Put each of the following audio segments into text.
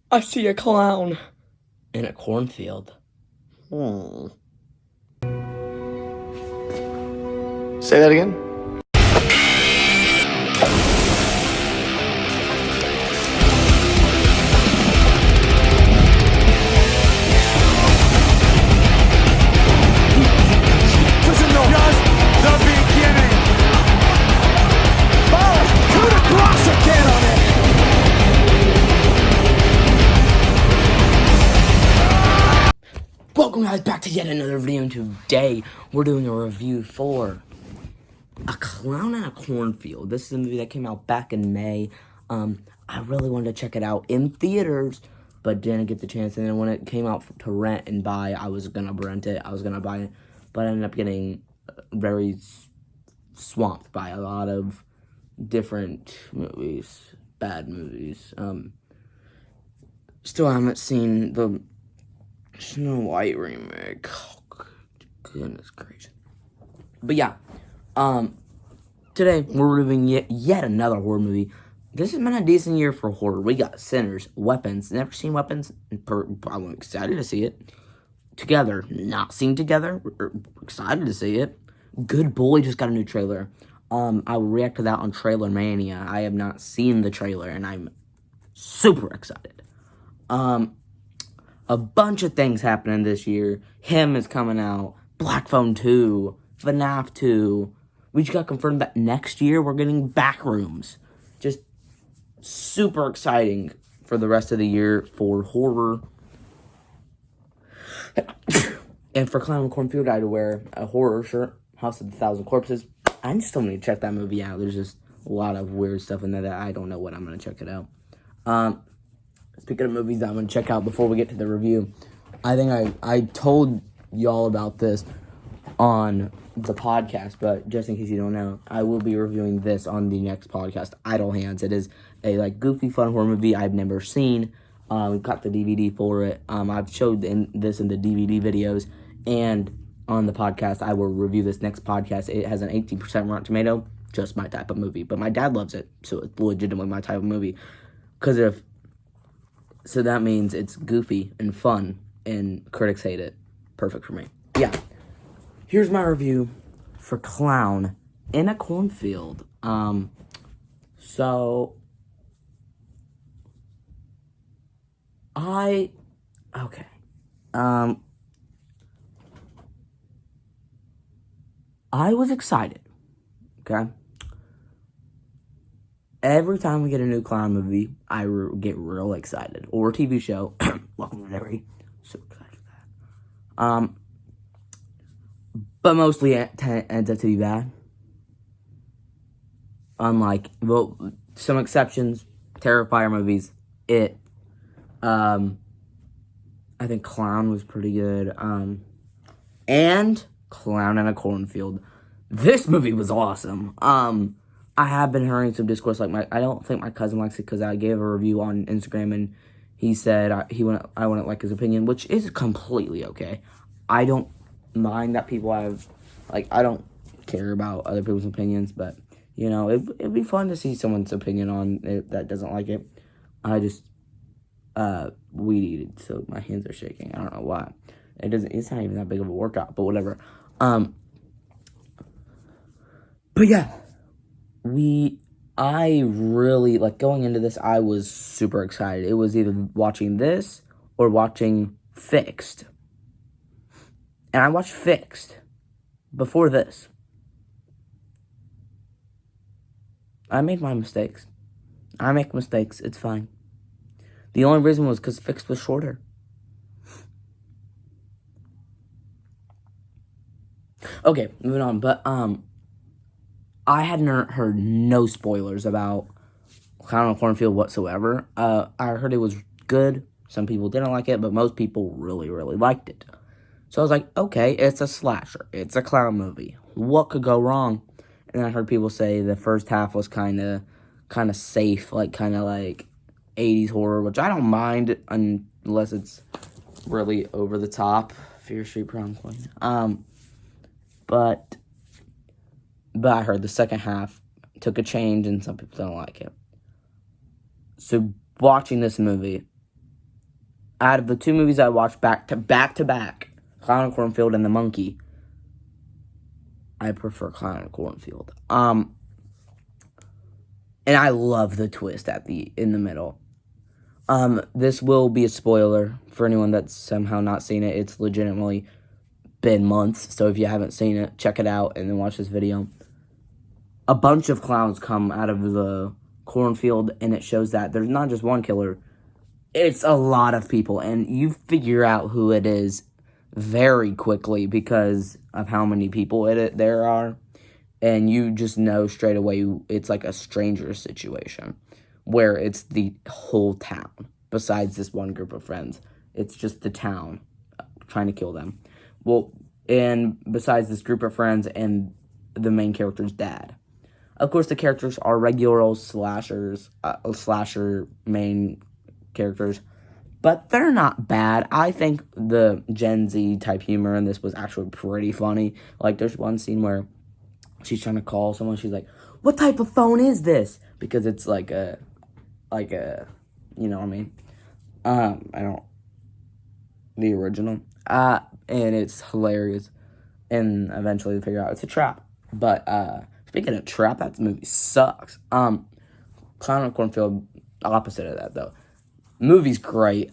I see a clown in a cornfield. Say that again? This is just the beginning. Oh, coup de grace again on it. Welcome guys back to yet another video, and today we're doing a review for A Clown in a Cornfield. This is a movie that came out back in May. I really wanted to check it out in theaters, but didn't get the chance. And then when it came out to rent and buy, I was gonna rent it. I was gonna buy it, but I ended up getting very swamped by a lot of different movies, bad movies. Still haven't seen the Snow White remake. Oh, goodness gracious. But yeah, today we're reviewing yet another horror movie. This has been a decent year for horror. We got Sinners, Weapons. Never seen Weapons. I'm excited to see it. Together, not seen Together. Excited to see it. Good Boy just got a new trailer. I will react to that on Trailer Mania. I have not seen the trailer, and I'm super excited. A bunch of things happening this year. Him is coming out. Black Phone 2. FNAF 2. We just got confirmed that next year we're getting Backrooms. Just super exciting for the rest of the year for horror. And for Clown in a Cornfield, I'd wear a horror shirt. House of a Thousand Corpses. I still need to check that movie out. There's just a lot of weird stuff in there that I don't know what I'm going to check it out. Speaking of movies that I'm going to check out before we get to the review, I think I told y'all about this on the podcast, but just in case you don't know, I will be reviewing this on the next podcast, Idle Hands. It is a goofy, fun horror movie I've never seen. We got the DVD for it. I've showed this in the DVD videos, and on the podcast, I will review this next podcast. It has an 18% Rotten Tomato, just my type of movie, but my dad loves it, so it's legitimately my type of movie. So that means it's goofy and fun, and critics hate it. Perfect for me. Yeah. Here's my review for Clown in a Cornfield. I was excited, okay? Every time we get a new clown movie, I get real excited. Or a TV show. Welcome to Derry. So excited for that. But mostly it ends up to be bad. Unlike, well, some exceptions, Terrifier movies, It. I think Clown was pretty good. And Clown in a Cornfield. This movie was awesome. I have been hearing some discourse, like I don't think my cousin likes it because I gave a review on Instagram and he said I wouldn't like his opinion, which is completely okay. I don't mind that people have, I don't care about other people's opinions, but, you know, it'd be fun to see someone's opinion on it that doesn't like it. I just, weed eated, so my hands are shaking. I don't know why. It's not even that big of a workout, but whatever. But yeah. I really, going into this, I was super excited. It was either watching this or watching Fixed. And I watched Fixed before this. I made my mistakes. I make mistakes. It's fine. The only reason was because Fixed was shorter. Okay, moving on. But, I hadn't heard no spoilers about Clown in a Cornfield whatsoever. I heard it was good. Some people didn't like it, but most people really, really liked it. So I was like, okay, it's a slasher. It's a clown movie. What could go wrong? And I heard people say the first half was kind of safe, kind of like 80s horror, which I don't mind unless it's really over the top. Fear Street Prom Queen. But I heard the second half took a change and some people don't like it. So watching this movie, out of the two movies I watched back to back, Clown and Cornfield and The Monkey, I prefer Clown and Cornfield. And I love the twist in the middle. This will be a spoiler for anyone that's somehow not seen it. It's legitimately been months, so if you haven't seen it, check it out and then watch this video. A bunch of clowns come out of the cornfield, and it shows that there's not just one killer. It's a lot of people, and you figure out who it is very quickly because of how many people there are, and you just know straight away it's like a stranger situation where it's the whole town besides this one group of friends. It's just the town trying to kill them. Well, and besides this group of friends and the main character's dad. Of course, the characters are regular old slasher main characters, but they're not bad. I think the Gen Z type humor in this was actually pretty funny. Like, there's one scene where she's trying to call someone. She's like, "What type of phone is this?" Because it's like a, you know what I mean? The original. And it's hilarious. And eventually they figure out it's a trap. But, speaking of trap, that movie sucks. Clown and Cornfield, opposite of that, though. Movie's great.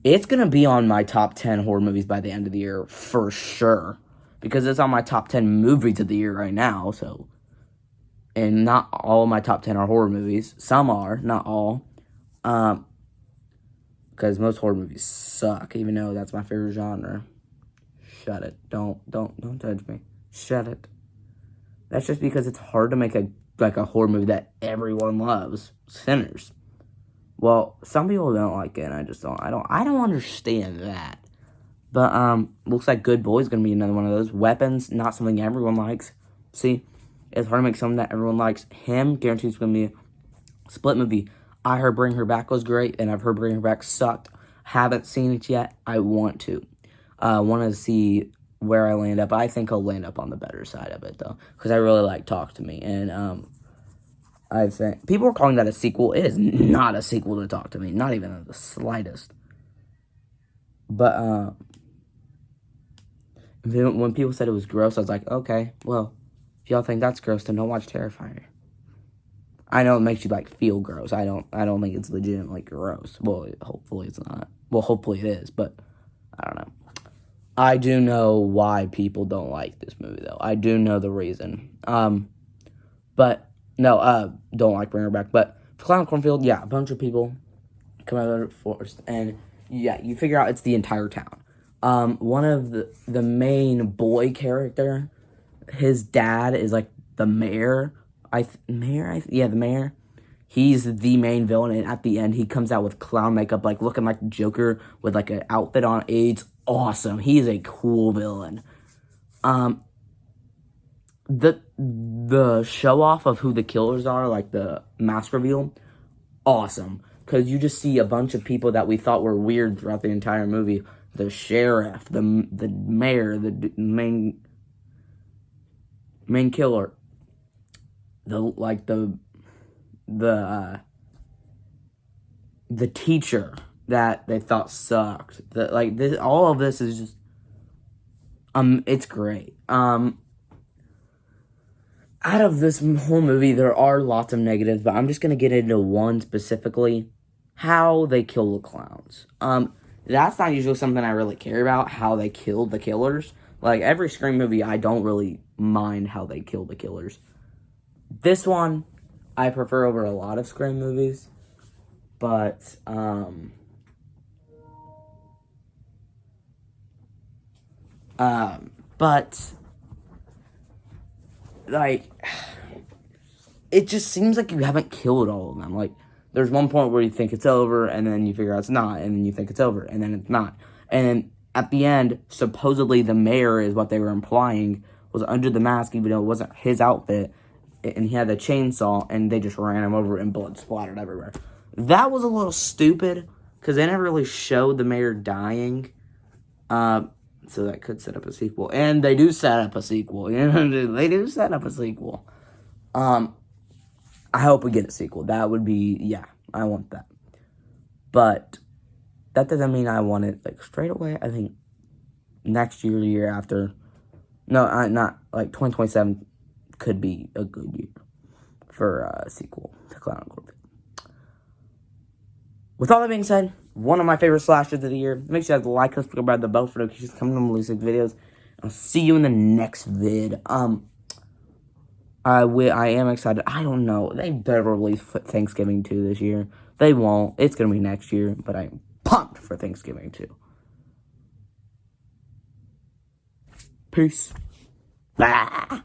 It's gonna be on my top 10 horror movies by the end of the year, for sure. Because it's on my top 10 movies of the year right now, so. And not all of my top 10 are horror movies. Some are, not all. Because most horror movies suck, even though that's my favorite genre. Shut it. Don't judge me. Shut it. That's just because it's hard to make a horror movie that everyone loves. Sinners. Well, some people don't like it, and I don't understand that. But, looks like Good Boy's gonna be another one of those. Weapons, not something everyone likes. See, it's hard to make something that everyone likes. Him, guaranteed it's gonna be a split movie. I heard Bring Her Back was great, and I've heard Bring Her Back sucked. Haven't seen it yet. I want to. Want to see where I land up. I think I'll land up on the better side of it, though, because I really like Talk to Me, and, I think people are calling that a sequel. It is not a sequel to Talk to Me, not even the slightest. But when people said it was gross, I was like, okay, well, if y'all think that's gross, then don't watch Terrifier. I know it makes you feel gross. I don't think it's legitimately gross. Well, hopefully it's not. Well, hopefully it is, but I don't know. I do know why people don't like this movie, though. I do know the reason. But. No, don't like Bring Her Back. But for Clown Cornfield, yeah, a bunch of people come out of the forest. And, yeah, you figure out it's the entire town. One of the main boy character, his dad is, the mayor. The mayor. He's the main villain. And at the end, he comes out with clown makeup, looking like the Joker with, an outfit on. It's awesome. He is a cool villain. The show off of who the killers are, the mask reveal, awesome. Because you just see a bunch of people that we thought were weird throughout the entire movie. The sheriff, the mayor, the main killer, the teacher that they thought sucked. All of this is just it's great. Out of this whole movie, there are lots of negatives, but I'm just going to get into one specifically. How they kill the clowns. That's not usually something I really care about, how they killed the killers. Every Scream movie, I don't really mind how they kill the killers. This one, I prefer over a lot of Scream movies. But, it just seems like you haven't killed all of them. There's one point where you think it's over, and then you figure out it's not, and then you think it's over, and then it's not. And then at the end, supposedly the mayor is what they were implying, was under the mask, even though it wasn't his outfit, and he had a chainsaw, and they just ran him over, and blood splattered everywhere. That was a little stupid, because they never really showed the mayor dying. So that could set up a sequel. And they do set up a sequel. They do set up a sequel. I hope we get a sequel. That would be, yeah, I want that. But that doesn't mean I want it like straight away. I think next year, year after, no, not like 2027 could be a good year for a sequel to Clown and Cornfield. With all that being said, one of my favorite slashers of the year. Make sure you guys like us, subscribe, the bell for notifications coming from releasing videos. I'll see you in the next vid. I am excited. I don't know. They better release Thanksgiving 2 this year. They won't. It's gonna be next year, but I'm pumped for Thanksgiving 2. Peace. Ah.